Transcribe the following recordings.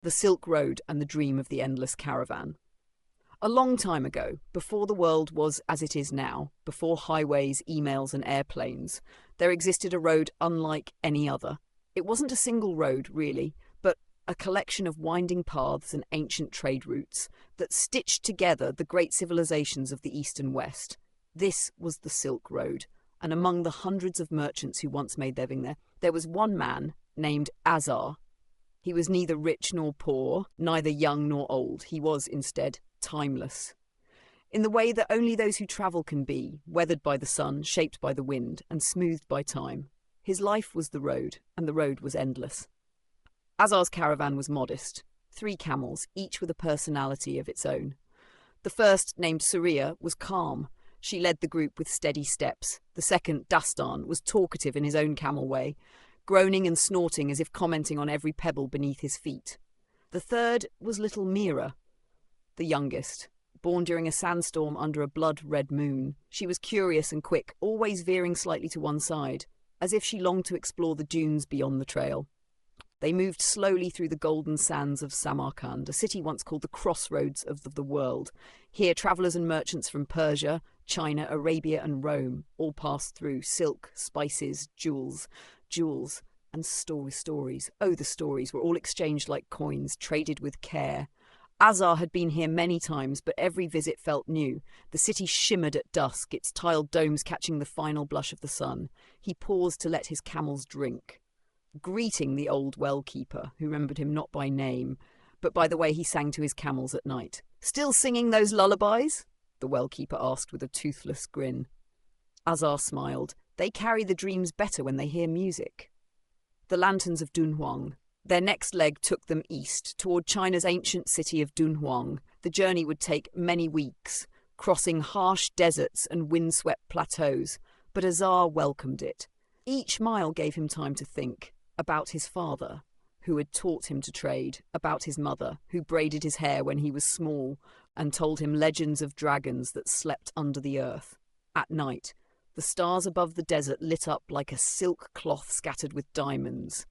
The Silk Road and the Dream of the Endless Caravan. A long time ago, before the world was as it is now, before highways, emails, and airplanes, there existed a road unlike any other. It wasn't a single road, really, but a collection of winding paths and ancient trade routes that stitched together the great civilizations of the East and West. This was the Silk Road, and among the hundreds of merchants who once made their living there was one man named Azar. He was neither rich nor poor, neither young nor old. He was, instead, timeless. In the way that only those who travel can be, weathered by the sun, shaped by the wind, and smoothed by time. His life was the road, and the road was endless. Azar's caravan was modest. 3 camels, each with a personality of its own. The first, named Surya, was calm. She led the group with steady steps. The second, Dastan, was talkative in his own camel way, groaning and snorting as if commenting on every pebble beneath his feet. The third was little Mira, the youngest, born during a sandstorm under a blood-red moon. She was curious and quick, always veering slightly to one side, as if she longed to explore the dunes beyond the trail. They moved slowly through the golden sands of Samarkand, a city once called the crossroads of the world. Here, travellers and merchants from Persia, China, Arabia, and Rome all passed through. Silk, spices, jewels, and stories. Oh, the stories were all exchanged like coins, traded with care. Azar had been here many times, but every visit felt new. The city shimmered at dusk, its tiled domes catching the final blush of the sun. He paused to let his camels drink, greeting the old well-keeper, who remembered him not by name, but by the way he sang to his camels at night. "Still singing those lullabies?" the well-keeper asked with a toothless grin. Azar smiled. "They carry the dreams better when they hear music." The lanterns of Dunhuang. Their next leg took them east, toward China's ancient city of Dunhuang. The journey would take many weeks, crossing harsh deserts and windswept plateaus, but Azar welcomed it. Each mile gave him time to think about his father, who had taught him to trade, about his mother, who braided his hair when he was small and told him legends of dragons that slept under the earth. At night, the stars above the desert lit up like a silk cloth scattered with diamonds.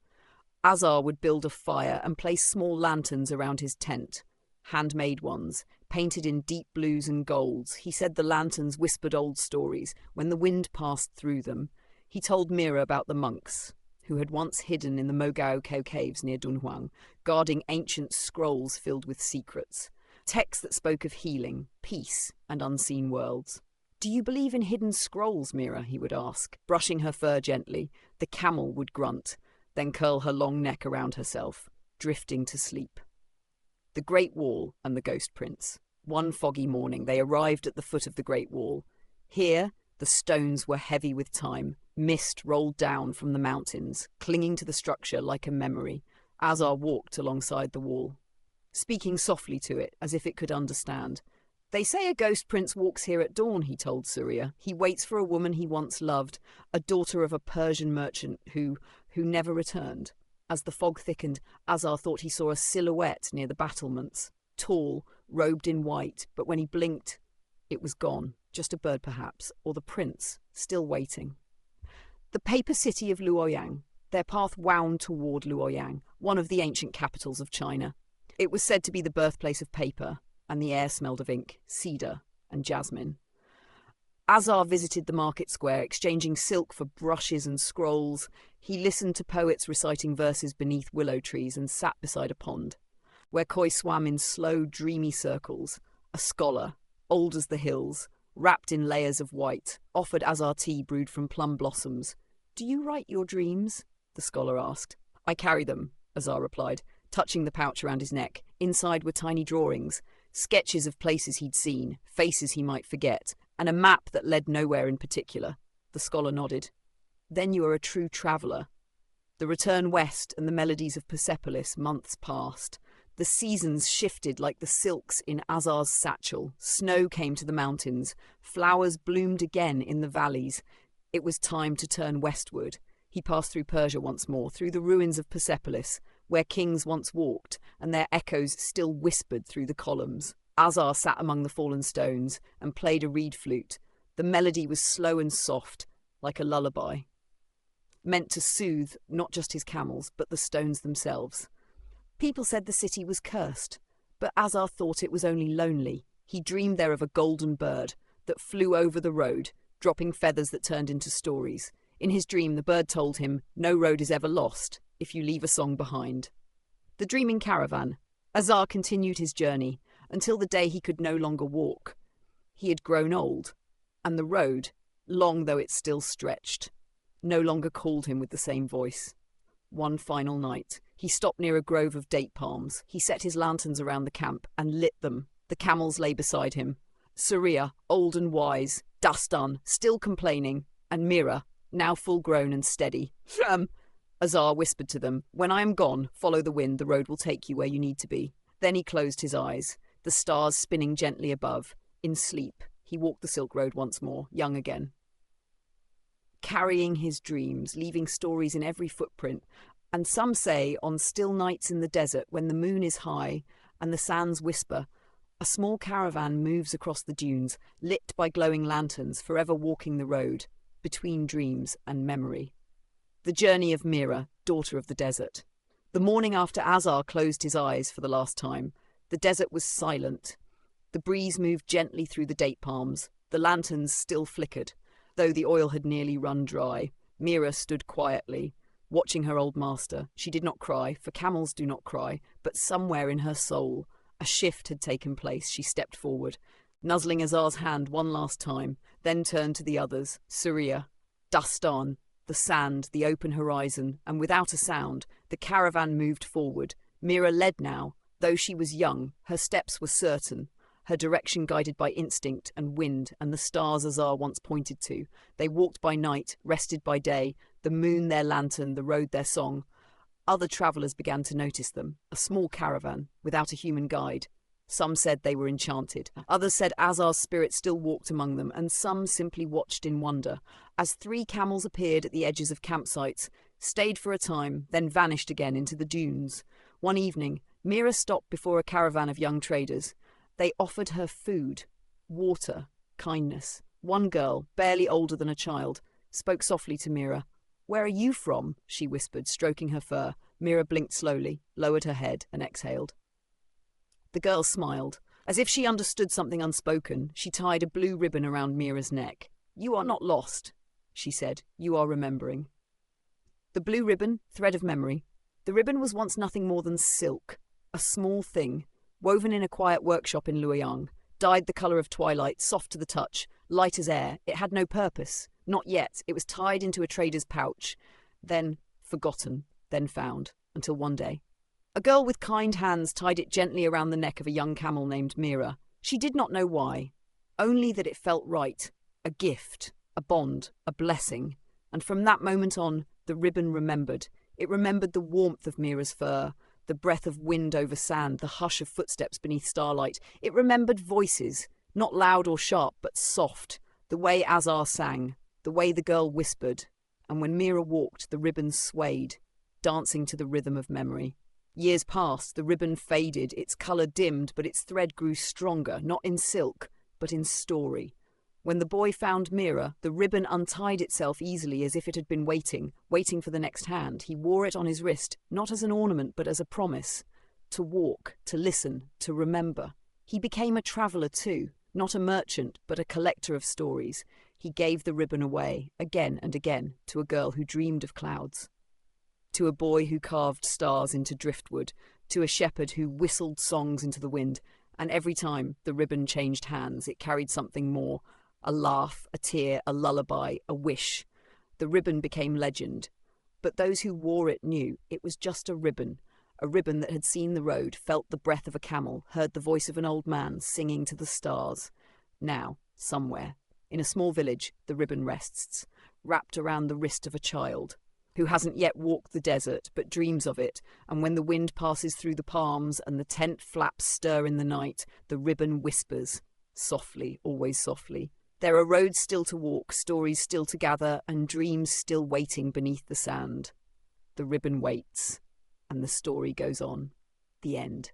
Azar would build a fire and place small lanterns around his tent, handmade ones, painted in deep blues and golds. He said the lanterns whispered old stories. When the wind passed through them, he told Mira about the monks, who had once hidden in the Mogao caves near Dunhuang, guarding ancient scrolls filled with secrets, texts that spoke of healing, peace, and unseen worlds. "Do you believe in hidden scrolls, Mira?" he would ask. Brushing her fur gently, the camel would grunt, then curl her long neck around herself, drifting to sleep. The Great Wall and the Ghost Prince. One foggy morning, they arrived at the foot of the Great Wall. Here, the stones were heavy with time. Mist rolled down from the mountains, clinging to the structure like a memory. Azar walked alongside the wall, speaking softly to it, as if it could understand. "They say a ghost prince walks here at dawn," he told Surya. "He waits for a woman he once loved, a daughter of a Persian merchant who never returned." As the fog thickened, Azar thought he saw a silhouette near the battlements, tall, robed in white, but when he blinked, it was gone. Just a bird, perhaps, or the prince, still waiting. The paper city of Luoyang. Their path wound toward Luoyang, one of the ancient capitals of China. It was said to be the birthplace of paper, and the air smelled of ink, cedar, and jasmine. Azar visited the market square, exchanging silk for brushes and scrolls. He listened to poets reciting verses beneath willow trees and sat beside a pond, where koi swam in slow, dreamy circles. A scholar, old as the hills, wrapped in layers of white, offered Azar tea brewed from plum blossoms. "Do you write your dreams?" the scholar asked. "I carry them," Azar replied, touching the pouch around his neck. Inside were tiny drawings, sketches of places he'd seen, faces he might forget, and a map that led nowhere in particular. The scholar nodded. "Then you are a true traveller." The return west and the melodies of Persepolis. Months passed. The seasons shifted like the silks in Azar's satchel. Snow came to the mountains. Flowers bloomed again in the valleys. It was time to turn westward. He passed through Persia once more, through the ruins of Persepolis, where kings once walked, and their echoes still whispered through the columns. Azar sat among the fallen stones and played a reed flute. The melody was slow and soft, like a lullaby, meant to soothe not just his camels, but the stones themselves. People said the city was cursed, but Azar thought it was only lonely. He dreamed there of a golden bird that flew over the road, dropping feathers that turned into stories. In his dream, the bird told him, "No road is ever lost if you leave a song behind." The dreaming caravan. Azar continued his journey until the day he could no longer walk. He had grown old, and the road, long though it still stretched, no longer called him with the same voice. One final night, he stopped near a grove of date palms. He set his lanterns around the camp and lit them. The camels lay beside him. Surya, old and wise, Dastan, still complaining, and Mira, now full-grown and steady. Azar whispered to them, "When I am gone, follow the wind, the road will take you where you need to be." Then he closed his eyes, the stars spinning gently above. In sleep, he walked the Silk Road once more, young again. Carrying his dreams, leaving stories in every footprint, and some say on still nights in the desert when the moon is high and the sands whisper, a small caravan moves across the dunes, lit by glowing lanterns, forever walking the road, between dreams and memory. The journey of Mira, daughter of the desert. The morning after Azar closed his eyes for the last time, the desert was silent. The breeze moved gently through the date palms. The lanterns still flickered. Though the oil had nearly run dry, Mira stood quietly, watching her old master. She did not cry, for camels do not cry, but somewhere in her soul, a shift had taken place. She stepped forward, nuzzling Azar's hand one last time, then turned to the others, Surya, Dastan, the sand, the open horizon, and without a sound, the caravan moved forward. Mira led now. Though she was young, her steps were certain, her direction guided by instinct and wind and the stars Azar once pointed to. They walked by night, rested by day, the moon their lantern, the road their song. Other travellers began to notice them, a small caravan, without a human guide. Some said they were enchanted. Others said Azar's spirit still walked among them, and some simply watched in wonder, as 3 camels appeared at the edges of campsites, stayed for a time, then vanished again into the dunes. One evening, Mira stopped before a caravan of young traders. They offered her food, water, kindness. One girl, barely older than a child, spoke softly to Mira. "Where are you from?" she whispered, stroking her fur. Mira blinked slowly, lowered her head, and exhaled. The girl smiled. As if she understood something unspoken, she tied a blue ribbon around Mira's neck. "You are not lost," she said. "You are remembering." The blue ribbon, thread of memory. The ribbon was once nothing more than silk, a small thing, woven in a quiet workshop in Luoyang, dyed the colour of twilight, soft to the touch, light as air. It had no purpose. Not yet. It was tied into a trader's pouch, then forgotten, then found, until one day. A girl with kind hands tied it gently around the neck of a young camel named Mira. She did not know why, only that it felt right, a gift, a bond, a blessing. And from that moment on, the ribbon remembered. It remembered the warmth of Mira's fur, the breath of wind over sand, the hush of footsteps beneath starlight. It remembered voices, not loud or sharp, but soft, the way Azar sang, the way the girl whispered. And when Mira walked, the ribbon swayed, dancing to the rhythm of memory. Years passed, the ribbon faded, its colour dimmed, but its thread grew stronger, not in silk, but in story. When the boy found Mira, the ribbon untied itself easily as if it had been waiting for the next hand. He wore it on his wrist, not as an ornament, but as a promise. To walk, to listen, to remember. He became a traveller too, not a merchant, but a collector of stories. He gave the ribbon away, again and again, to a girl who dreamed of clouds, to a boy who carved stars into driftwood, to a shepherd who whistled songs into the wind, and every time the ribbon changed hands, it carried something more, a laugh, a tear, a lullaby, a wish. The ribbon became legend, but those who wore it knew it was just a ribbon that had seen the road, felt the breath of a camel, heard the voice of an old man singing to the stars. Now, somewhere, in a small village, the ribbon rests, wrapped around the wrist of a child who hasn't yet walked the desert but dreams of it, and when the wind passes through the palms and the tent flaps stir in the night, the ribbon whispers, softly, always softly. There are roads still to walk, stories still to gather, and dreams still waiting beneath the sand. The ribbon waits, and the story goes on. The end.